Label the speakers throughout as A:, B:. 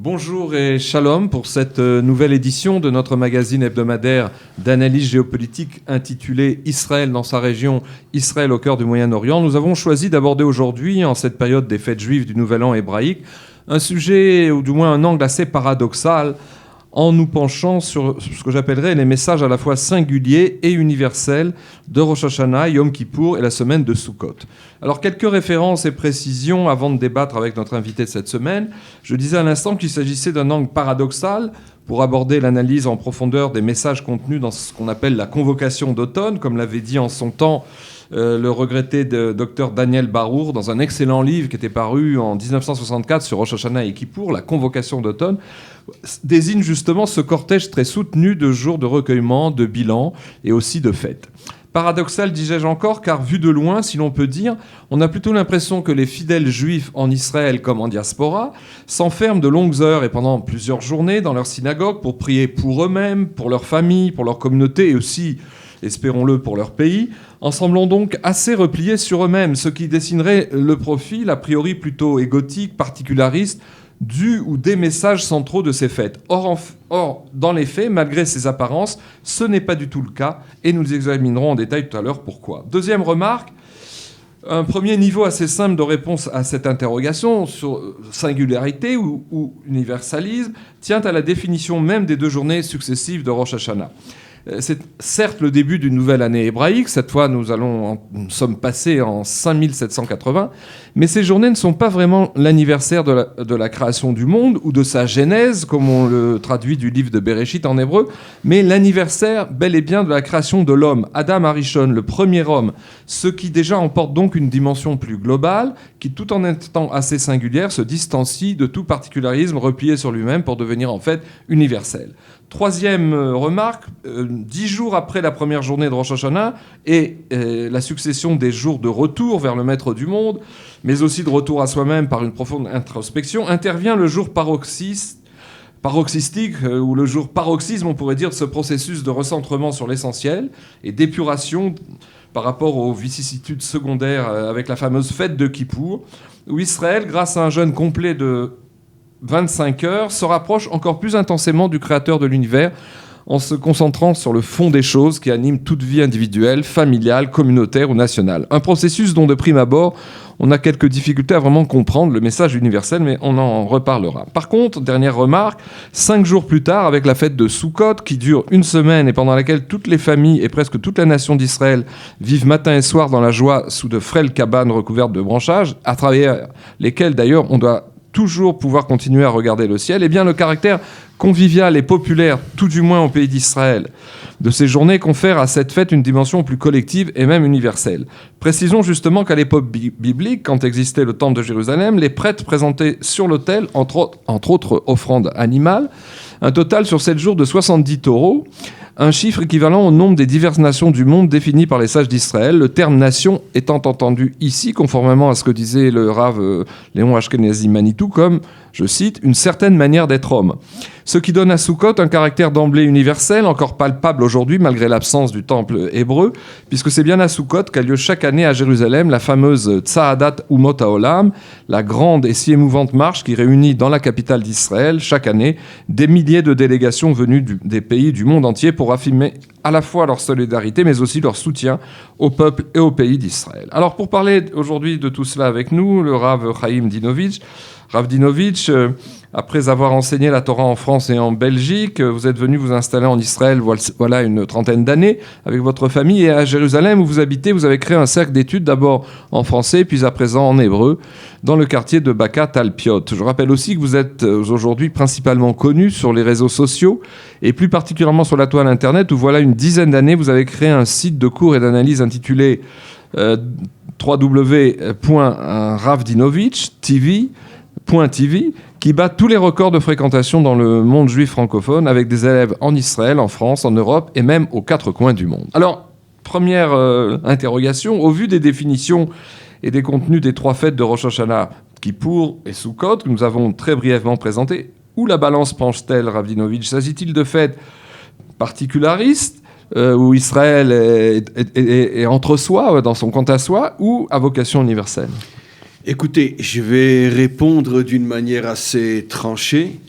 A: Bonjour et shalom pour cette nouvelle édition de notre magazine hebdomadaire d'analyse géopolitique intitulé Israël dans sa région, Israël au cœur du Moyen-Orient. Nous avons choisi d'aborder aujourd'hui, en cette période des fêtes juives du Nouvel An hébraïque, un sujet, ou du moins un angle assez paradoxal, en nous penchant sur ce que j'appellerais les messages à la fois singuliers et universels de Rosh Hashanah, Yom Kippour et la semaine de Sukkot. Alors, quelques références et précisions avant de débattre avec notre invité de cette semaine. Je disais à l'instant qu'il s'agissait d'un angle paradoxal pour aborder l'analyse en profondeur des messages contenus dans ce qu'on appelle la convocation d'automne, comme l'avait dit en son temps le regretté docteur Daniel Barour dans un excellent livre qui était paru en 1964 sur Rosh Hashanah et Kippour, la convocation d'automne, désigne justement ce cortège très soutenu de jours de recueillement, de bilan et aussi de fêtes. Paradoxal, disais-je encore, car vu de loin, si l'on peut dire, on a plutôt l'impression que les fidèles juifs en Israël comme en diaspora s'enferment de longues heures et pendant plusieurs journées dans leur synagogue pour prier pour eux-mêmes, pour leur famille, pour leur communauté et aussi, espérons-le, pour leur pays, en semblant donc assez repliés sur eux-mêmes, ce qui dessinerait le profil a priori plutôt égotique, particulariste, du ou des messages centraux de ces fêtes. Or, dans les faits, malgré ces apparences, ce n'est pas du tout le cas, et nous examinerons en détail tout à l'heure pourquoi. Deuxième remarque, un premier niveau assez simple de réponse à cette interrogation sur singularité ou universalisme tient à la définition même des deux journées successives de Rosh Hashanah. C'est certes le début d'une nouvelle année hébraïque. Cette fois, nous sommes passés en 5780. Mais ces journées ne sont pas vraiment l'anniversaire de la création du monde ou de sa genèse, comme on le traduit du livre de Bereshit en hébreu, mais l'anniversaire bel et bien de la création de l'homme, Adam Harishon, le premier homme, ce qui déjà emporte donc une dimension plus globale, qui tout en étant assez singulière, se distancie de tout particularisme replié sur lui-même pour devenir en fait universel. Troisième remarque, 10 jours après la première journée de Rosh Hashanah et la succession des jours de retour vers le maître du monde, mais aussi de retour à soi-même par une profonde introspection, intervient le jour paroxystique, ou le jour paroxysme, on pourrait dire, de ce processus de recentrement sur l'essentiel et d'épuration par rapport aux vicissitudes secondaires avec la fameuse fête de Kippour, où Israël, grâce à un jeûne complet de 25 heures, se rapproche encore plus intensément du créateur de l'univers en se concentrant sur le fond des choses qui animent toute vie individuelle, familiale, communautaire ou nationale. Un processus dont de prime abord, on a quelques difficultés à vraiment comprendre le message universel, mais on en reparlera. Par contre, dernière remarque, 5 jours plus tard, avec la fête de Sukkot, qui dure une semaine et pendant laquelle toutes les familles et presque toute la nation d'Israël vivent matin et soir dans la joie sous de frêles cabanes recouvertes de branchages, à travers lesquelles d'ailleurs on doit toujours pouvoir continuer à regarder le ciel, eh bien le caractère convivial et populaire, tout du moins au pays d'Israël, de ces journées confère à cette fête une dimension plus collective et même universelle. Précisons justement qu'à l'époque biblique, quand existait le temple de Jérusalem, les prêtres présentaient sur l'autel, entre autres offrandes animales, un total sur 7 jours de 70 taureaux, un chiffre équivalent au nombre des diverses nations du monde définies par les sages d'Israël, le terme nation étant entendu ici, conformément à ce que disait le Rav Léon Ashkenazi Manitou, comme, je cite, une certaine manière d'être homme. Ce qui donne à Sukkot un caractère d'emblée universel, encore palpable aujourd'hui malgré l'absence du temple hébreu, puisque c'est bien à Sukkot qu'a lieu chaque année à Jérusalem la fameuse Tsaadat Umot HaOlam, la grande et si émouvante marche qui réunit dans la capitale d'Israël chaque année des milliers de délégations venues des pays du monde entier pour affirmer à la fois leur solidarité mais aussi leur soutien au peuple et au pays d'Israël. Alors pour parler aujourd'hui de tout cela avec nous, le Rav Chaim Dinovitch. Rav Dinovitch, après avoir enseigné la Torah en France et en Belgique, vous êtes venu vous installer en Israël voilà une trentaine d'années avec votre famille, et à Jérusalem où vous habitez, vous avez créé un cercle d'études d'abord en français puis à présent en hébreu dans le quartier de Baka Talpiot. Je rappelle aussi que vous êtes aujourd'hui principalement connu sur les réseaux sociaux et plus particulièrement sur la toile internet où voilà une dizaine d'années vous avez créé un site de cours et d'analyse intitulé www.ravdinovitch.tv qui bat tous les records de fréquentation dans le monde juif francophone avec des élèves en Israël, en France, en Europe et même aux 4 coins du monde. Alors, première interrogation, au vu des définitions et des contenus des 3 fêtes de Rosh Hashanah, Kippour et Sukkot, que nous avons très brièvement présentées, où la balance penche-t-elle, Rav Dinovitch? S'agit-il de fêtes particularistes où Israël est entre soi, dans son compte à soi, ou à vocation universelle?
B: Écoutez, je vais répondre d'une manière assez tranchée.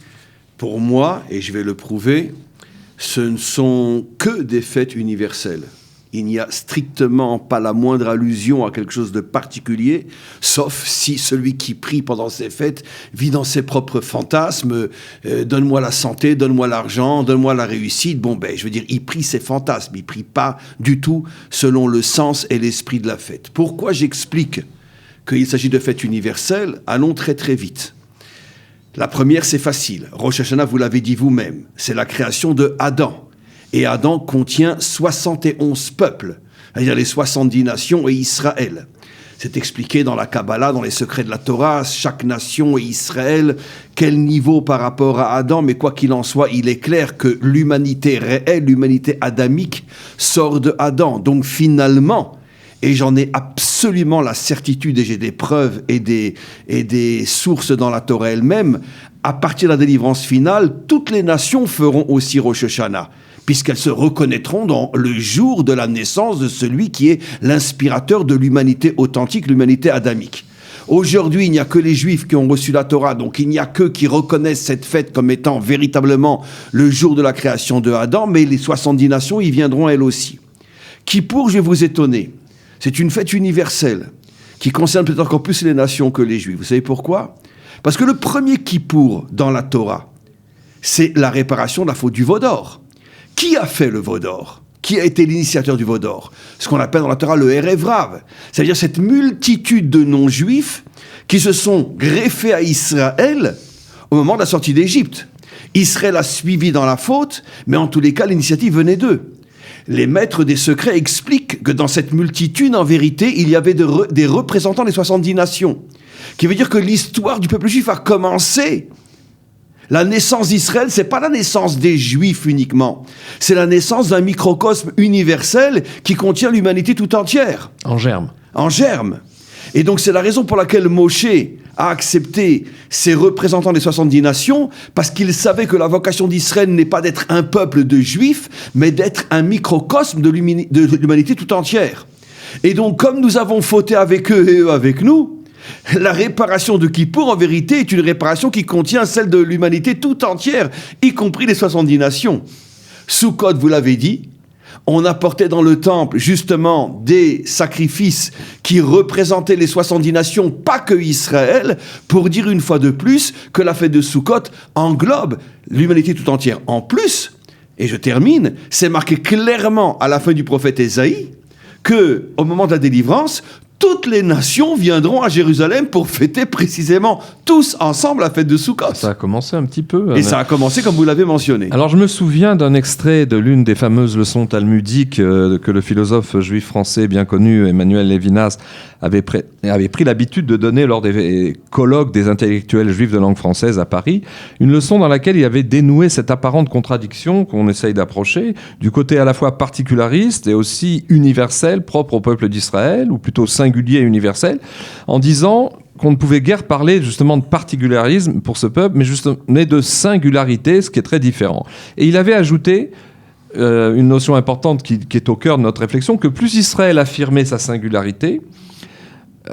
B: Pour moi, et je vais le prouver, ce ne sont que des fêtes universelles. Il n'y a strictement pas la moindre allusion à quelque chose de particulier, sauf si celui qui prie pendant ces fêtes vit dans ses propres fantasmes. Donne-moi la santé, donne-moi l'argent, donne-moi la réussite. Bon, je veux dire, il prie ses fantasmes, il prie pas du tout selon le sens et l'esprit de la fête. Pourquoi j'explique qu'il s'agit de fêtes universelles? Allons très très vite. La première, c'est facile. Rosh Hashanah, vous l'avez dit vous-même, c'est la création de Adam. Et Adam contient 71 peuples, c'est-à-dire les 70 nations et Israël. C'est expliqué dans la Kabbalah, dans les secrets de la Torah, chaque nation et Israël, quel niveau par rapport à Adam, mais quoi qu'il en soit, il est clair que l'humanité réelle, l'humanité adamique, sort de Adam. Donc finalement, et j'en ai absolument la certitude, et j'ai des preuves et des sources dans la Torah elle-même, à partir de la délivrance finale, toutes les nations feront aussi Rosh Hashanah, puisqu'elles se reconnaîtront dans le jour de la naissance de celui qui est l'inspirateur de l'humanité authentique, l'humanité adamique. Aujourd'hui, il n'y a que les Juifs qui ont reçu la Torah, donc il n'y a qu'eux qui reconnaissent cette fête comme étant véritablement le jour de la création de Adam, mais les 70 nations y viendront elles aussi. Kippour, je vais vous étonner, c'est une fête universelle qui concerne peut-être encore plus les nations que les Juifs. Vous savez pourquoi? Parce que le premier Kippour dans la Torah, c'est la réparation de la faute du veau d'or. Qui a fait le veau d'or? Qui a été l'initiateur du veau d'or? Ce qu'on appelle dans la Torah le Erev Rav. C'est-à-dire cette multitude de non-juifs qui se sont greffés à Israël au moment de la sortie d'Égypte. Israël a suivi dans la faute, mais en tous les cas, l'initiative venait d'eux. Les maîtres des secrets expliquent que dans cette multitude, en vérité, il y avait des représentants des 70 nations. Qui veut dire que l'histoire du peuple juif a commencé. La naissance d'Israël, c'est pas la naissance des Juifs uniquement. C'est la naissance d'un microcosme universel qui contient l'humanité tout entière.
A: En germe.
B: En germe. Et donc c'est la raison pour laquelle Moshe a accepté ces représentants des 70 nations, parce qu'il savait que la vocation d'Israël n'est pas d'être un peuple de Juifs, mais d'être un microcosme de l'humanité tout entière. Et donc comme nous avons fauté avec eux et eux avec nous, la réparation de Kippour, en vérité, est une réparation qui contient celle de l'humanité tout entière, y compris les 70 nations. Sukkot, vous l'avez dit, on apportait dans le temple, justement, des sacrifices qui représentaient les 70 nations, pas que Israël, pour dire une fois de plus que la fête de Sukkot englobe l'humanité tout entière. En plus, et je termine, c'est marqué clairement à la fin du prophète Ésaïe que, au moment de la délivrance, toutes les nations viendront à Jérusalem pour fêter précisément tous ensemble la fête de Sukkot.
A: Ça a commencé un petit peu.
B: Et ça a commencé comme vous l'avez mentionné.
A: Alors je me souviens d'un extrait de l'une des fameuses leçons talmudiques que le philosophe juif français bien connu Emmanuel Lévinas avait pris l'habitude de donner lors des colloques des intellectuels juifs de langue française à Paris. Une leçon dans laquelle il avait dénoué cette apparente contradiction qu'on essaye d'approcher du côté à la fois particulariste et aussi universel, propre au peuple d'Israël, ou plutôt singulier et universel, en disant qu'on ne pouvait guère parler justement de particularisme pour ce peuple, mais de singularité, ce qui est très différent. Et il avait ajouté une notion importante qui est au cœur de notre réflexion, que plus Israël affirmait sa singularité,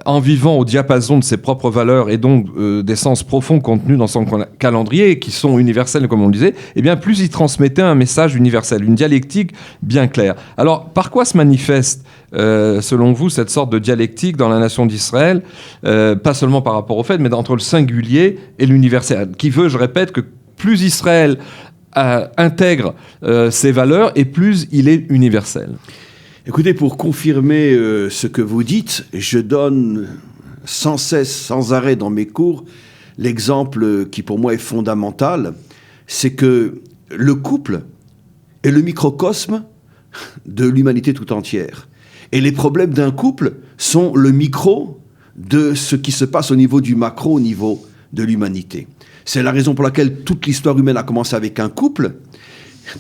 A: en vivant au diapason de ses propres valeurs et donc des sens profonds contenus dans son calendrier, qui sont universels comme on le disait, et bien plus il transmettait un message universel, une dialectique bien claire. Alors par quoi se manifeste selon vous cette sorte de dialectique dans la nation d'Israël, pas seulement par rapport au fait, mais entre le singulier et l'universel, qui veut, je répète, que plus Israël intègre ses valeurs et plus il est universel?
B: Écoutez, pour confirmer ce que vous dites, je donne sans cesse, sans arrêt dans mes cours, l'exemple qui pour moi est fondamental, c'est que le couple est le microcosme de l'humanité tout entière. Et les problèmes d'un couple sont le micro de ce qui se passe au niveau du macro, au niveau de l'humanité. C'est la raison pour laquelle toute l'histoire humaine a commencé avec un couple.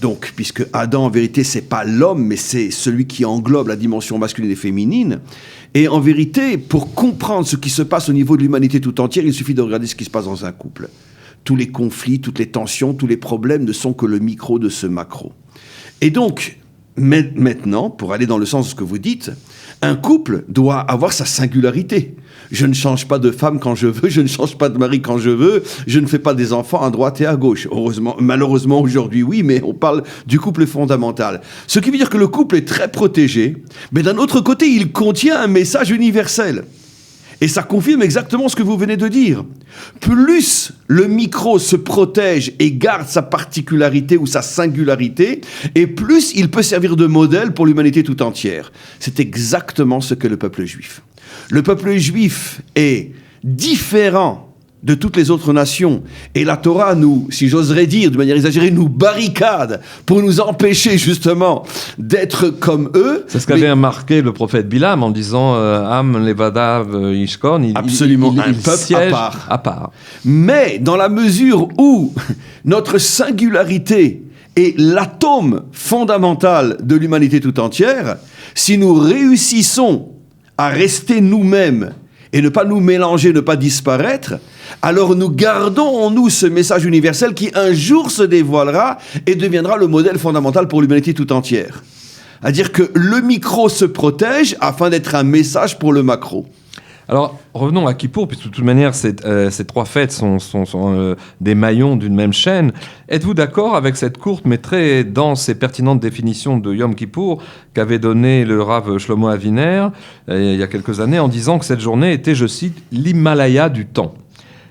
B: Donc, puisque Adam, en vérité, c'est pas l'homme, mais c'est celui qui englobe la dimension masculine et féminine. Et en vérité, pour comprendre ce qui se passe au niveau de l'humanité tout entière, il suffit de regarder ce qui se passe dans un couple. Tous les conflits, toutes les tensions, tous les problèmes ne sont que le micro de ce macro. Et donc, Mais maintenant, pour aller dans le sens de ce que vous dites, un couple doit avoir sa singularité. Je ne change pas de femme quand je veux, je ne change pas de mari quand je veux, je ne fais pas des enfants à droite et à gauche. Heureusement, malheureusement aujourd'hui oui, mais on parle du couple fondamental. Ce qui veut dire que le couple est très protégé, mais d'un autre côté, il contient un message universel. Et ça confirme exactement ce que vous venez de dire. Plus le micro se protège et garde sa particularité ou sa singularité, et plus il peut servir de modèle pour l'humanité tout entière. C'est exactement ce que le peuple juif. Le peuple juif est différent de toutes les autres nations. Et la Torah nous, si j'oserais dire de manière exagérée, nous barricade pour nous empêcher justement d'être comme eux.
A: C'est ce qu'avait marqué le prophète Bilam en disant Am levadav ishkon.
B: Absolument, un peuple à part. Mais dans la mesure où notre singularité est l'atome fondamental de l'humanité tout entière, si nous réussissons à rester nous-mêmes et ne pas nous mélanger, ne pas disparaître, alors nous gardons en nous ce message universel qui un jour se dévoilera et deviendra le modèle fondamental pour l'humanité tout entière. C'est-à-dire que le micro se protège afin d'être un message pour le macro.
A: Alors, revenons à Kippour, puisque de toute manière, ces trois fêtes sont des maillons d'une même chaîne. Êtes-vous d'accord avec cette courte mais très dense et pertinente définition de Yom Kippour qu'avait donnée le Rav Shlomo Aviner il y a quelques années en disant que cette journée était, je cite, l'Himalaya du temps.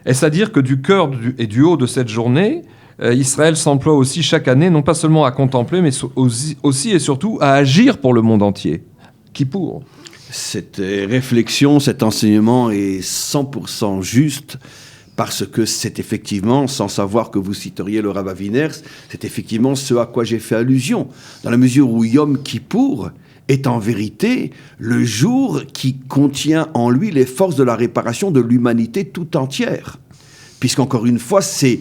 A: Est-ce à dire que du cœur et du haut de cette journée, Israël s'emploie aussi chaque année, non pas seulement à contempler, mais aussi et surtout à agir pour le monde entier? Kippour.
B: Cette réflexion, cet enseignement est 100% juste parce que c'est effectivement, sans savoir que vous citeriez le Rav Aviner, c'est effectivement ce à quoi j'ai fait allusion, dans la mesure où Yom Kippour est en vérité le jour qui contient en lui les forces de la réparation de l'humanité tout entière. Puisqu'encore une fois, c'est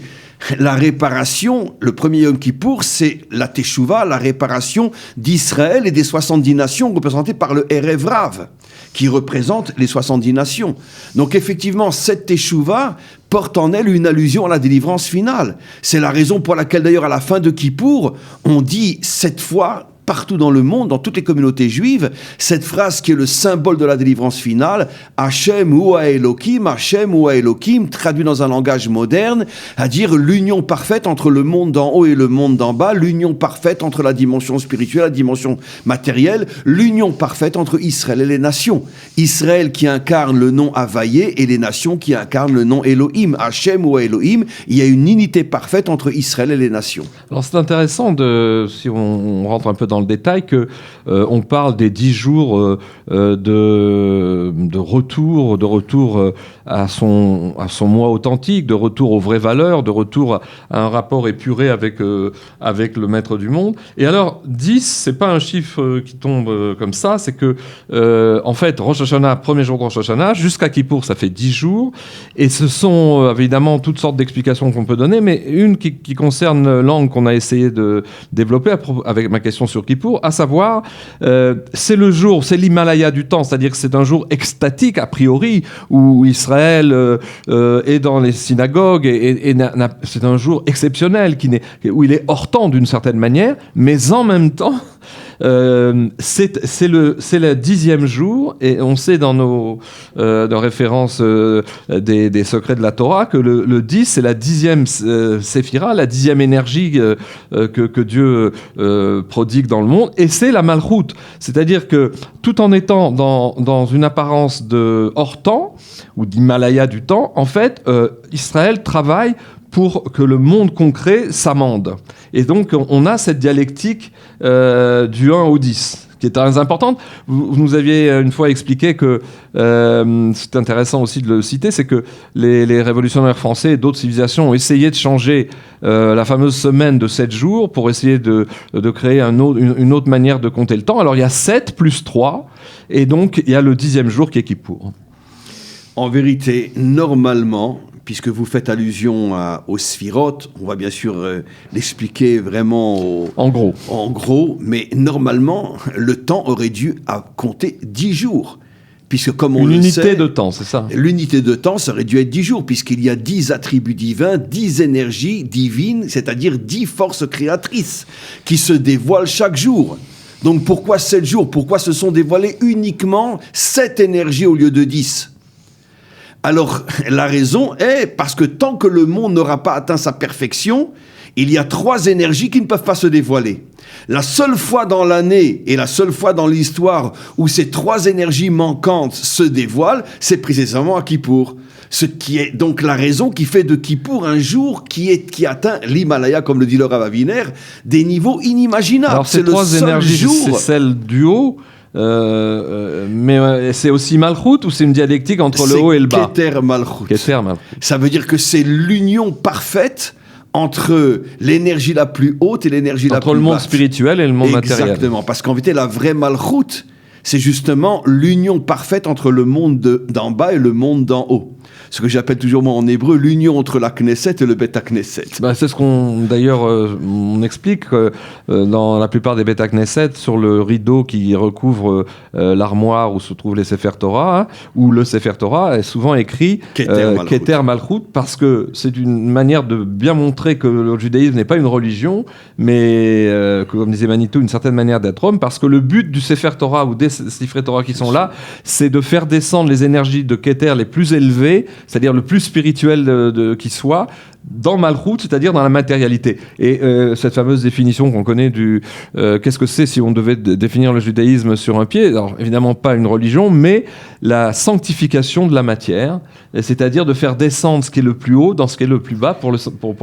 B: la réparation, le premier Yom Kippour, c'est la Teshuvah, la réparation d'Israël et des 70 nations représentées par le Erev Rav, qui représente les 70 nations. Donc effectivement, cette Teshuvah porte en elle une allusion à la délivrance finale. C'est la raison pour laquelle d'ailleurs à la fin de Kippour, on dit 7 fois, partout dans le monde, dans toutes les communautés juives, cette phrase qui est le symbole de la délivrance finale, Hashem ou Elohim, traduit dans un langage moderne, à dire l'union parfaite entre le monde d'en haut et le monde d'en bas, l'union parfaite entre la dimension spirituelle et la dimension matérielle, l'union parfaite entre Israël et les nations. Israël qui incarne le nom Havayé et les nations qui incarnent le nom Elohim. Hashem ou Elohim, il y a une unité parfaite entre Israël et les nations.
A: Alors c'est intéressant, si on rentre un peu dans le détail, que on parle des 10 jours de retour à son moi authentique, de retour aux vraies valeurs, de retour à un rapport épuré avec le maître du monde. Et alors 10, c'est pas un chiffre qui tombe comme ça, c'est que en fait Rosh Hashanah, premier jour de Rosh Hashanah, jusqu'à Kippour, ça fait 10 jours, et ce sont évidemment toutes sortes d'explications qu'on peut donner, mais une qui concerne l'angle qu'on a essayé de développer avec ma question sur Kippour, à savoir, c'est le jour, c'est l'Himalaya du temps, c'est-à-dire que c'est un jour extatique a priori, où Israël est dans les synagogues, et c'est un jour exceptionnel, où il est hors temps d'une certaine manière, mais en même temps, c'est le 10e jour, et on sait dans nos références des secrets de la Torah que le 10, c'est la 10e séphira, la 10e énergie que Dieu prodigue dans le monde, et c'est la Malchut. C'est-à-dire que tout en étant dans une apparence de hors temps, ou d'Himalaya du temps, en fait, Israël travaille pour que le monde concret s'amende. Et donc, on a cette dialectique du 1 au 10, qui est très importante. Vous nous aviez une fois expliqué que, c'est intéressant aussi de le citer, c'est que les révolutionnaires français et d'autres civilisations ont essayé de changer la fameuse semaine de 7 jours pour essayer de créer une autre manière de compter le temps. Alors, il y a 7 plus 3, et donc, il y a le 10e jour qui est Kippour.
B: En vérité, normalement, puisque vous faites allusion aux sphirotes, on va bien sûr l'expliquer vraiment
A: en gros,
B: mais normalement, le temps aurait dû compter 10 jours. Puisque comme on
A: le sait...
B: L'unité
A: de temps, c'est ça.
B: L'unité de temps, ça aurait dû être 10 jours, puisqu'il y a 10 attributs divins, 10 énergies divines, c'est-à-dire 10 forces créatrices qui se dévoilent chaque jour. Donc pourquoi 7 jours? Pourquoi se sont dévoilées uniquement 7 énergies au lieu de 10? Alors la raison est parce que tant que le monde n'aura pas atteint sa perfection, il y a 3 énergies qui ne peuvent pas se dévoiler. La seule fois dans l'année et la seule fois dans l'histoire où ces 3 énergies manquantes se dévoilent, c'est précisément à Kippour. Ce qui est donc la raison qui fait de Kippour un jour qui atteint l'Himalaya, comme le dit le Rav Aviner, des niveaux inimaginables.
A: Alors ces 3 énergies, c'est celle du haut, mais c'est aussi Malchut ou c'est une dialectique entre le haut et le bas?
B: Keter Malchut.
A: Keter Malchut.
B: Ça veut dire que c'est l'union parfaite entre l'énergie la plus haute et l'énergie la plus basse.
A: Entre le monde spirituel et le monde matériel.
B: Exactement, parce qu'en vérité, la vraie Malchut, c'est justement l'union parfaite entre le monde d'en bas et le monde d'en haut. Ce que j'appelle toujours moi en hébreu l'union entre la Knesset et le Beth Knesset.
A: C'est ce qu'on d'ailleurs on explique dans la plupart des Beth Knesset sur le rideau qui recouvre l'armoire où se trouvent les Sefer Torah, où le Sefer Torah est souvent écrit Keter Malchut, parce que c'est une manière de bien montrer que le judaïsme n'est pas une religion, mais comme disait Manitou, une certaine manière d'être homme, parce que le but du Sefer Torah ou des Sefer Torah qui sont là, c'est de faire descendre les énergies de Keter les plus élevées, c'est-à-dire le plus spirituel qui soit, dans Malchut, c'est-à-dire dans la matérialité. Et cette fameuse définition qu'on connaît du qu'est-ce que c'est si on devait définir le judaïsme sur un pied, alors évidemment pas une religion, mais la sanctification de la matière, c'est-à-dire de faire descendre ce qui est le plus haut dans ce qui est le plus bas pour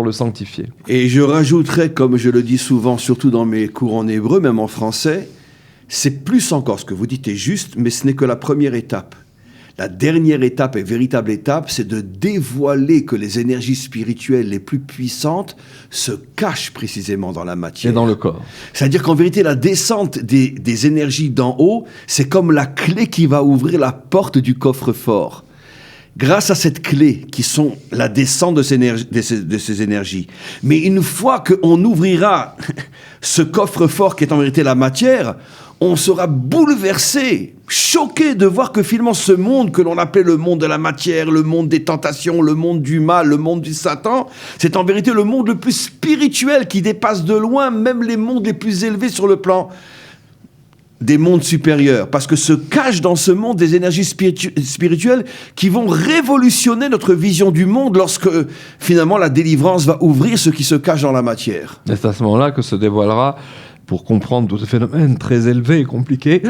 A: le sanctifier.
B: Et je rajouterais, comme je le dis souvent, surtout dans mes cours en hébreu, même en français, c'est plus encore, ce que vous dites est juste, mais ce n'est que la première étape. La dernière étape et véritable étape, c'est de dévoiler que les énergies spirituelles les plus puissantes se cachent précisément dans la matière.
A: Et dans le corps.
B: C'est-à-dire qu'en vérité, la descente des énergies d'en haut, c'est comme la clé qui va ouvrir la porte du coffre-fort. Grâce à cette clé, qui sont la descente de ces énergies. Mais une fois qu'on ouvrira ce coffre-fort qui est en vérité la matière, on sera bouleversé, choqué de voir que finalement ce monde que l'on appelait le monde de la matière, le monde des tentations, le monde du mal, le monde du Satan, c'est en vérité le monde le plus spirituel qui dépasse de loin même les mondes les plus élevés sur le plan des mondes supérieurs, parce que se cachent dans ce monde des énergies spirituelles qui vont révolutionner notre vision du monde lorsque finalement la délivrance va ouvrir ce qui se cache dans la matière.
A: Et c'est à ce moment-là que se dévoilera, pour comprendre tout ce phénomène très élevé et compliqué,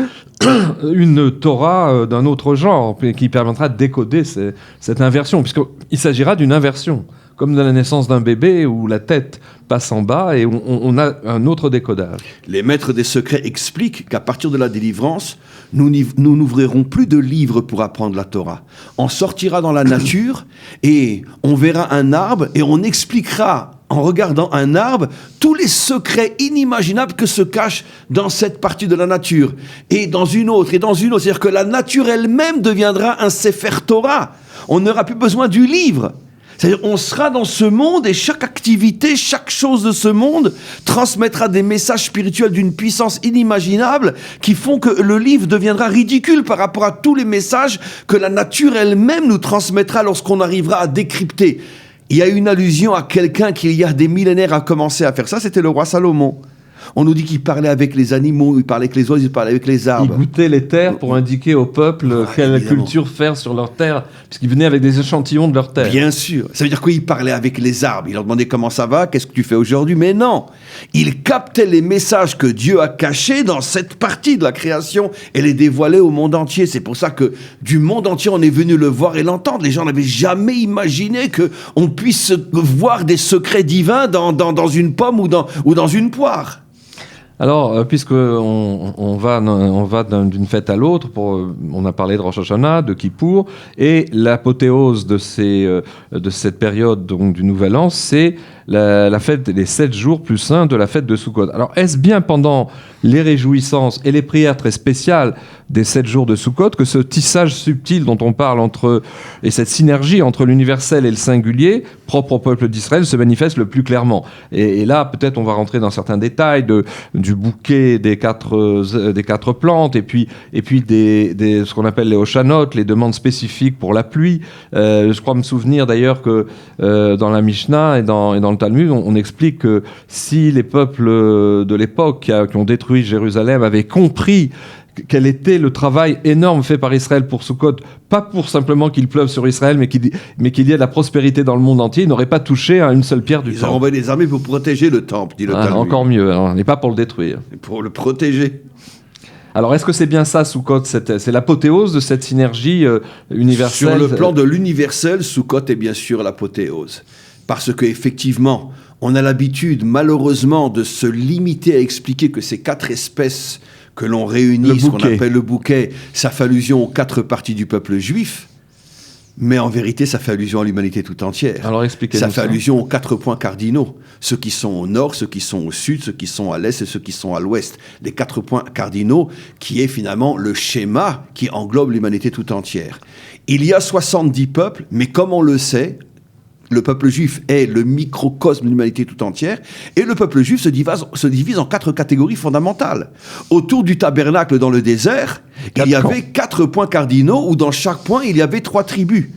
A: une Torah d'un autre genre, qui permettra de décoder cette inversion, puisqu'il s'agira d'une inversion, comme dans la naissance d'un bébé où la tête passe en bas et on a un autre décodage.
B: Les maîtres des secrets expliquent qu'à partir de la délivrance, nous n'ouvrirons plus de livres pour apprendre la Torah. On sortira dans la nature et on verra un arbre et on expliquera en regardant un arbre tous les secrets inimaginables que se cachent dans cette partie de la nature et dans une autre et dans une autre. C'est-à-dire que la nature elle-même deviendra un Sefer Torah. On n'aura plus besoin du livre. C'est-à-dire on sera dans ce monde et chaque activité, chaque chose de ce monde transmettra des messages spirituels d'une puissance inimaginable qui font que le livre deviendra ridicule par rapport à tous les messages que la nature elle-même nous transmettra lorsqu'on arrivera à décrypter. Il y a une allusion à quelqu'un qui, il y a des millénaires, a commencé à faire ça, c'était le roi Salomon. On nous dit qu'il parlait avec les animaux, il parlait avec les oiseaux, il parlait avec les arbres.
A: Il goûtait les terres pour indiquer au peuple quelle culture faire sur leurs terres, puisqu'il venait avec des échantillons de leurs terres.
B: Bien sûr. Ça veut dire qu'il parlait avec les arbres. Il leur demandait comment ça va, qu'est-ce que tu fais aujourd'hui. Mais non, il captait les messages que Dieu a cachés dans cette partie de la création et les dévoilait au monde entier. C'est pour ça que du monde entier, on est venu le voir et l'entendre. Les gens n'avaient jamais imaginé qu'on puisse voir des secrets divins dans une pomme ou dans une poire.
A: Alors, puisqu'on va d'une fête à l'autre, on a parlé de Rosh Hashanah, de Kippour, et l'apothéose de cette période donc, du Nouvel An, c'est la fête des 7 jours plus 1 de la fête de Sukkot. Alors, est-ce bien pendant les réjouissances et les prières très spéciales des 7 jours de Sukkot, que ce tissage subtil dont on parle et cette synergie entre l'universel et le singulier, propre au peuple d'Israël, se manifeste le plus clairement. Et là, peut-être on va rentrer dans certains détails du bouquet des quatre plantes, et puis ce qu'on appelle les Hoshanot, les demandes spécifiques pour la pluie. Je crois me souvenir d'ailleurs que dans la Mishnah et dans le Talmud, on explique que si les peuples de l'époque qui ont détruit Jérusalem avaient compris quel était le travail énorme fait par Israël pour Sukkot, pas pour simplement qu'il pleuve sur Israël, mais qu'il y ait de la prospérité dans le monde entier, ils n'auraient pas touché à une seule pierre du temple.
B: Ils ont envoyé des armées pour protéger le temple, dit le Talmud.
A: Encore mieux, on n'est pas pour le détruire.
B: Pour le protéger.
A: Alors, est-ce que c'est bien ça, Sukkot? C'est l'apothéose de cette synergie universelle?
B: Sur le plan de l'universel, Sukkot est bien sûr l'apothéose. Parce qu'effectivement, on a l'habitude, malheureusement, de se limiter à expliquer que ces 4 espèces que l'on réunit, ce qu'on appelle le bouquet, ça fait allusion aux 4 parties du peuple juif, mais en vérité, ça fait allusion à l'humanité tout entière.
A: Alors expliquez-nous ça.
B: Ça fait allusion aux 4 points cardinaux, ceux qui sont au nord, ceux qui sont au sud, ceux qui sont à l'est et ceux qui sont à l'ouest. Les 4 points cardinaux qui est finalement le schéma qui englobe l'humanité tout entière. Il y a 70 peuples, mais comme on le sait, le peuple juif est le microcosme de l'humanité tout entière, et le peuple juif se divise en 4 catégories fondamentales. Autour du tabernacle dans le désert, il y avait 4 points cardinaux, où dans chaque point, il y avait 3 tribus.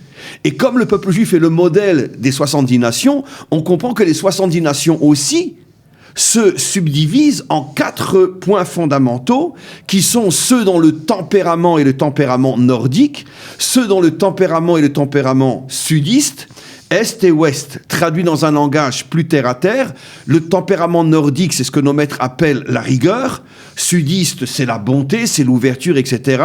B: Et comme le peuple juif est le modèle des 70 nations, on comprend que les 70 nations aussi se subdivisent en 4 points fondamentaux, qui sont ceux dont le tempérament est le tempérament nordique, ceux dont le tempérament est le tempérament sudiste, Est et Ouest, traduit dans un langage plus terre-à-terre. Le tempérament nordique, c'est ce que nos maîtres appellent la rigueur. Sudiste, c'est la bonté, c'est l'ouverture, etc.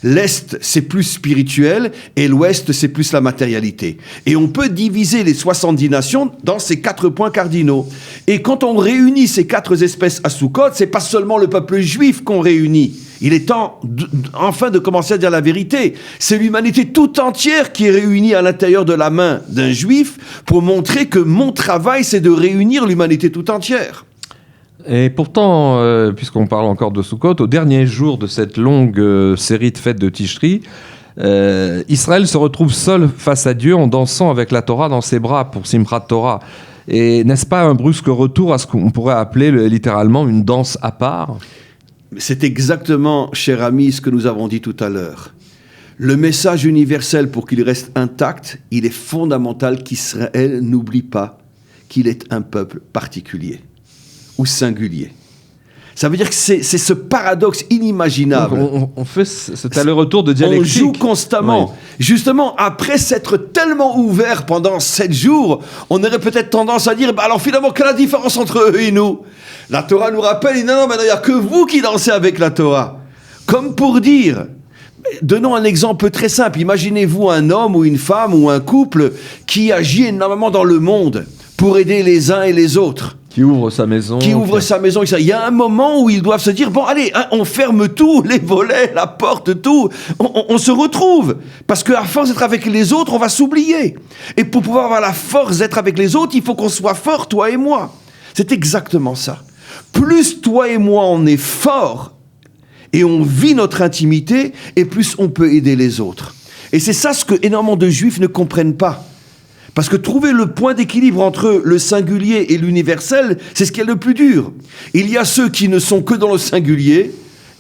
B: L'Est, c'est plus spirituel. Et l'Ouest, c'est plus la matérialité. Et on peut diviser les 70 nations dans ces 4 points cardinaux. Et quand on réunit ces 4 espèces à Sukkot, c'est pas seulement le peuple juif qu'on réunit. Il est temps, enfin, de commencer à dire la vérité. C'est l'humanité tout entière qui est réunie à l'intérieur de la main d'un juif pour montrer que mon travail, c'est de réunir l'humanité tout entière.
A: Et pourtant, puisqu'on parle encore de Sukkot, au dernier jour de cette longue série de fêtes de Tishri, Israël se retrouve seul face à Dieu en dansant avec la Torah dans ses bras pour Simchat Torah. Et n'est-ce pas un brusque retour à ce qu'on pourrait appeler littéralement une danse à part ?
B: C'est exactement, cher ami, ce que nous avons dit tout à l'heure. Le message universel, pour qu'il reste intact, il est fondamental qu'Israël n'oublie pas qu'il est un peuple particulier ou singulier. Ça veut dire que c'est ce paradoxe inimaginable.
A: On fait cet aller-retour de dialectique.
B: On joue constamment. Oui. Justement, après s'être tellement ouvert pendant 7 jours, on aurait peut-être tendance à dire, alors finalement, quelle est la différence entre eux et nous ? La Torah nous rappelle, non, mais il n'y a que vous qui dansez avec la Torah. Comme pour dire, donnons un exemple très simple. Imaginez-vous un homme ou une femme ou un couple qui agit énormément dans le monde pour aider les uns et les autres.
A: Qui ouvre sa maison.
B: Sa maison. Il y a un moment où ils doivent se dire, bon, allez, on ferme tout, les volets, la porte, tout. On se retrouve. Parce qu'à force d'être avec les autres, on va s'oublier. Et pour pouvoir avoir la force d'être avec les autres, il faut qu'on soit fort, toi et moi. C'est exactement ça. Plus toi et moi, on est forts et on vit notre intimité, et plus on peut aider les autres. Et c'est ça ce que énormément de juifs ne comprennent pas. Parce que trouver le point d'équilibre entre le singulier et l'universel, c'est ce qui est le plus dur. Il y a ceux qui ne sont que dans le singulier,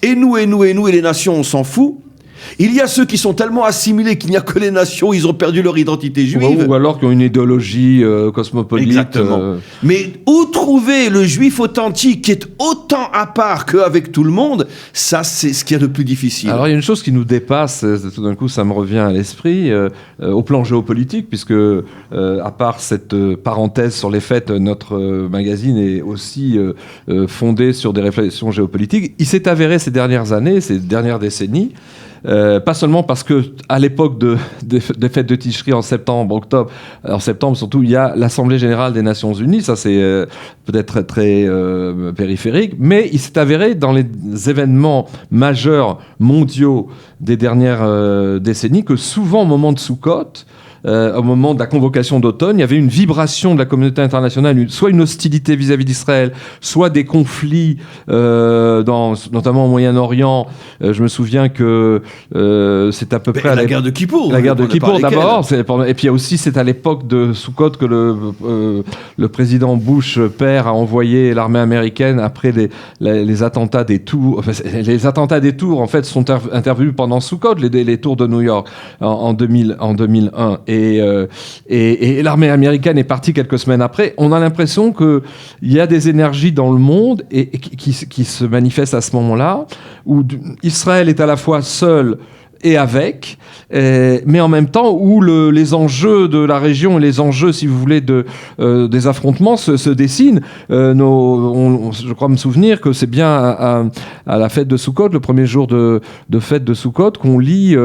B: et nous, et les nations, on s'en fout. Il y a ceux qui sont tellement assimilés qu'il n'y a que les nations, ils ont perdu leur identité juive.
A: Ou alors qui ont une idéologie cosmopolite.
B: Exactement. Mais où trouver le juif authentique qui est autant à part qu'avec tout le monde, ça c'est ce qu'il y a de plus difficile.
A: Alors il y a une chose qui nous dépasse, tout d'un coup ça me revient à l'esprit, au plan géopolitique, puisque à part cette parenthèse sur les fêtes, notre magazine est aussi fondé sur des réflexions géopolitiques. Il s'est avéré ces dernières années, ces dernières décennies, pas seulement parce que à l'époque des fêtes de Tishri en septembre surtout, il y a l'Assemblée Générale des Nations Unies, ça c'est peut-être très périphérique, mais il s'est avéré dans les événements majeurs mondiaux des dernières décennies que souvent au moment de Sukkot, au moment de la convocation d'automne, il y avait une vibration de la communauté internationale, soit une hostilité vis-à-vis d'Israël, soit des conflits, notamment au Moyen-Orient. Je me souviens que c'est à peu près...
B: La guerre de Kippour.
A: La guerre de Kippour, d'abord. Et puis aussi, c'est à l'époque de Sukkot que le président Bush père a envoyé l'armée américaine après les attentats des tours. Enfin, les attentats des tours, en fait, sont intervenus pendant Sukkot, les tours de New York, en 2001. Et l'armée américaine est partie quelques semaines après. On a l'impression qu'il y a des énergies dans le monde et qui se manifestent à ce moment-là, où Israël est à la fois seul et avec, mais en même temps où les enjeux de la région et les enjeux, si vous voulez, des affrontements se dessinent. Je crois me souvenir que c'est bien à la fête de Sukkot, le premier jour de fête de Sukkot, qu'on lit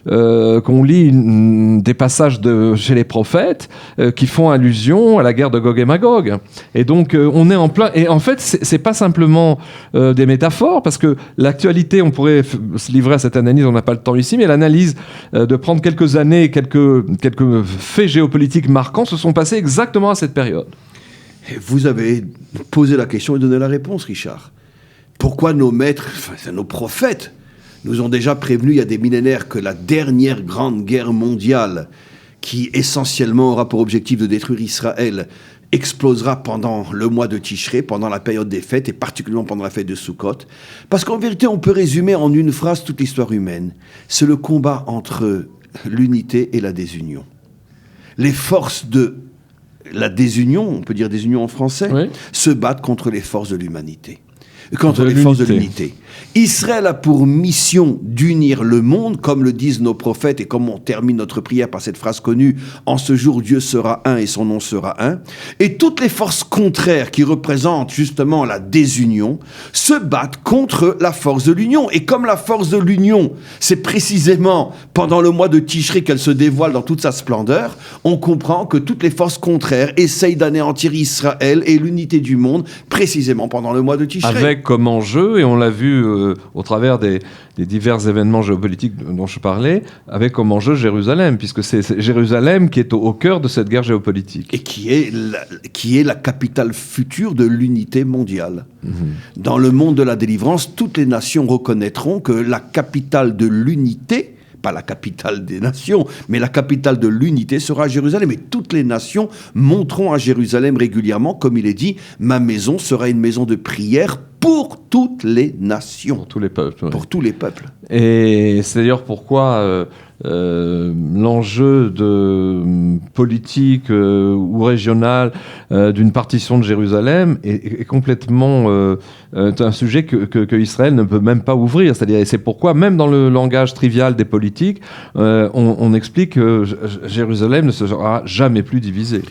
A: des passages chez les prophètes qui font allusion à la guerre de Gog et Magog. Et donc on est en plein. Et en fait, c'est pas simplement des métaphores, parce que l'actualité, on pourrait se livrer à cette analyse, on n'a pas le temps ici, mais l'analyse de prendre quelques années, quelques faits géopolitiques marquants se sont passés exactement à cette période.
B: Vous avez posé la question et donné la réponse, Richard. Pourquoi nos maîtres, nos prophètes, nous ont déjà prévenus il y a des millénaires que la dernière grande guerre mondiale, qui essentiellement aura pour objectif de détruire Israël, explosera pendant le mois de Tishré, pendant la période des fêtes, et particulièrement pendant la fête de Sukkot. Parce qu'en vérité, on peut résumer en une phrase toute l'histoire humaine. C'est le combat entre l'unité et la désunion. Les forces de la désunion, on peut dire désunion en français, oui, se battent contre les forces de l'humanité. Contre les forces de l'unité. Israël a pour mission d'unir le monde, comme le disent nos prophètes, et comme on termine notre prière par cette phrase connue, « En ce jour, Dieu sera un et son nom sera un ». Et toutes les forces contraires qui représentent justement la désunion se battent contre la force de l'union. Et comme la force de l'union, c'est précisément pendant le mois de Tishré qu'elle se dévoile dans toute sa splendeur, on comprend que toutes les forces contraires essayent d'anéantir Israël et l'unité du monde, précisément pendant le mois de Tishré.
A: Avec comme enjeu, et on l'a vu au travers des divers événements géopolitiques dont je parlais, avec comme enjeu Jérusalem, puisque c'est Jérusalem qui est au cœur de cette guerre géopolitique.
B: Et qui est la capitale future de l'unité mondiale. Mmh. Dans le monde de la délivrance, toutes les nations reconnaîtront que la capitale de l'unité, pas la capitale des nations, mais la capitale de l'unité sera Jérusalem. Et toutes les nations monteront à Jérusalem régulièrement, comme il est dit, « Ma maison sera une maison de prière pour toutes les nations. »
A: Pour tous les peuples. Oui.
B: Pour tous les peuples.
A: Et c'est d'ailleurs pourquoi l'enjeu politique ou régional d'une partition de Jérusalem est complètement un sujet que Israël ne peut même pas ouvrir. C'est-à-dire, et c'est pourquoi, même dans le langage trivial des politiques, on explique que Jérusalem ne sera jamais plus divisée.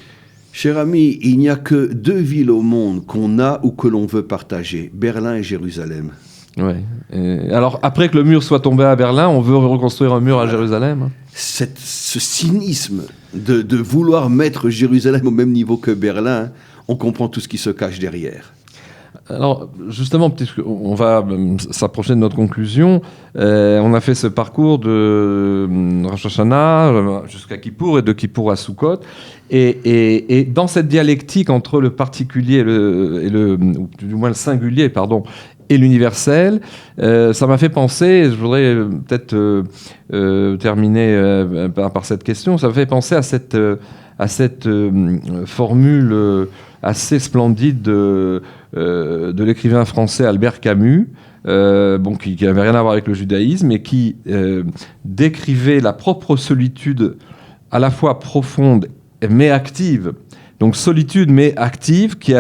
B: Cher ami, il n'y a que deux villes au monde qu'on a ou que l'on veut partager, Berlin et Jérusalem.
A: Oui. Alors, après que le mur soit tombé à Berlin, on veut reconstruire un mur à Jérusalem.
B: Ce cynisme de vouloir mettre Jérusalem au même niveau que Berlin, on comprend tout ce qui se cache derrière.
A: Alors, justement, on va s'approcher de notre conclusion. On a fait ce parcours de Rosh Hashanah jusqu'à Kippour et de Kippour à Sukkot. Et dans cette dialectique entre le particulier ou du moins le singulier, et l'universel, ça m'a fait penser, je voudrais peut-être terminer par cette question, ça m'a fait penser à cette formule assez splendide de l'écrivain français Albert Camus, qui n'avait rien à voir avec le judaïsme, et qui décrivait la propre solitude à la fois profonde mais active, donc solitude mais active, qui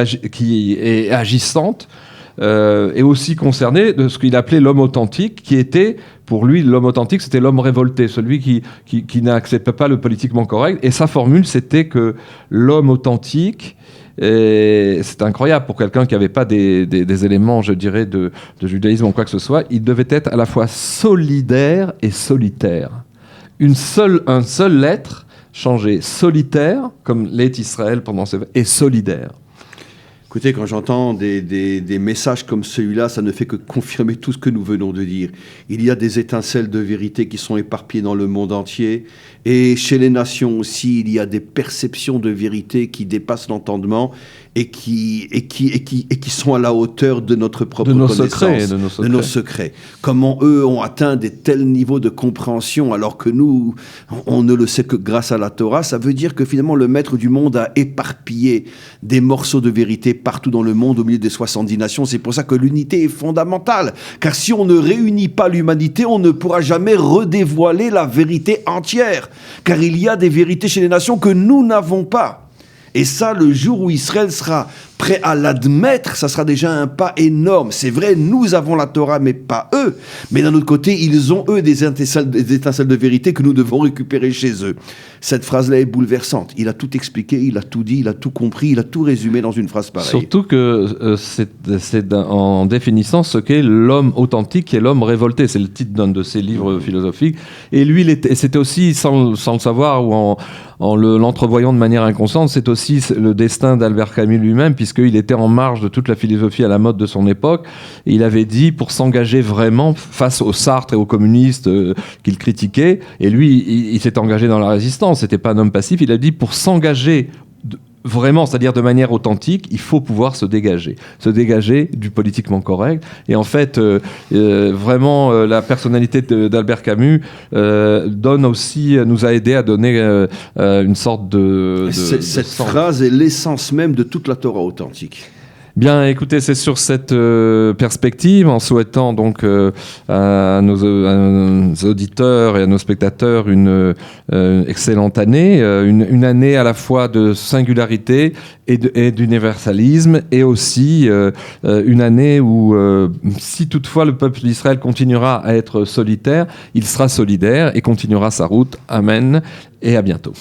A: est agissante, et aussi concerné de ce qu'il appelait l'homme authentique, qui était, pour lui, l'homme authentique, c'était l'homme révolté, celui qui n'accepte pas le politiquement correct. Et sa formule, c'était que l'homme authentique, et c'est incroyable pour quelqu'un qui n'avait pas des éléments, je dirais, de judaïsme ou quoi que ce soit, il devait être à la fois solidaire et solitaire. Un seul être changé solitaire, comme l'est Israël pendant et solidaire.
B: Écoutez, quand j'entends des messages comme celui-là, ça ne fait que confirmer tout ce que nous venons de dire. Il y a des étincelles de vérité qui sont éparpillées dans le monde entier. Et chez les nations aussi, il y a des perceptions de vérité qui dépassent l'entendement et qui sont à la hauteur de notre propre connaissance, de nos secrets. Comment eux ont atteint des tels niveaux de compréhension alors que nous, on ne le sait que grâce à la Torah. Ça veut dire que finalement le maître du monde a éparpillé des morceaux de vérité partout dans le monde au milieu des 70 nations. C'est pour ça que l'unité est fondamentale. Car si on ne réunit pas l'humanité, on ne pourra jamais redévoiler la vérité entière. Car il y a des vérités chez les nations que nous n'avons pas. Et ça, le jour où Israël sera prêt à l'admettre, ça sera déjà un pas énorme. C'est vrai, nous avons la Torah, mais pas eux. Mais d'un autre côté, ils ont, eux, des étincelles de vérité que nous devons récupérer chez eux. Cette phrase-là est bouleversante. Il a tout expliqué, il a tout dit, il a tout compris, il a tout résumé dans une phrase pareille.
A: Surtout que c'est en définissant ce qu'est l'homme authentique et l'homme révolté. C'est le titre d'un de ses livres philosophiques. Et lui, c'était aussi, sans le savoir ou en l'entrevoyant de manière inconsciente, c'est aussi le destin d'Albert Camus lui-même, puisqu'il était en marge de toute la philosophie à la mode de son époque. Et il avait dit, pour s'engager vraiment face aux Sartre et aux communistes qu'il critiquait, et lui, il s'était engagé dans la résistance, c'était pas un homme passif, il a dit, pour s'engager vraiment, c'est-à-dire de manière authentique, il faut pouvoir se dégager du politiquement correct. Et en fait, vraiment, la personnalité d'Albert Camus nous a aidé à donner une sorte de
B: cette phrase est l'essence même de toute la Torah authentique.
A: Bien, écoutez, c'est sur cette perspective, en souhaitant donc à nos auditeurs et à nos spectateurs une excellente année, une année à la fois de singularité et d'universalisme, et aussi une année où, si toutefois le peuple d'Israël continuera à être solitaire, il sera solidaire et continuera sa route. Amen, et à bientôt.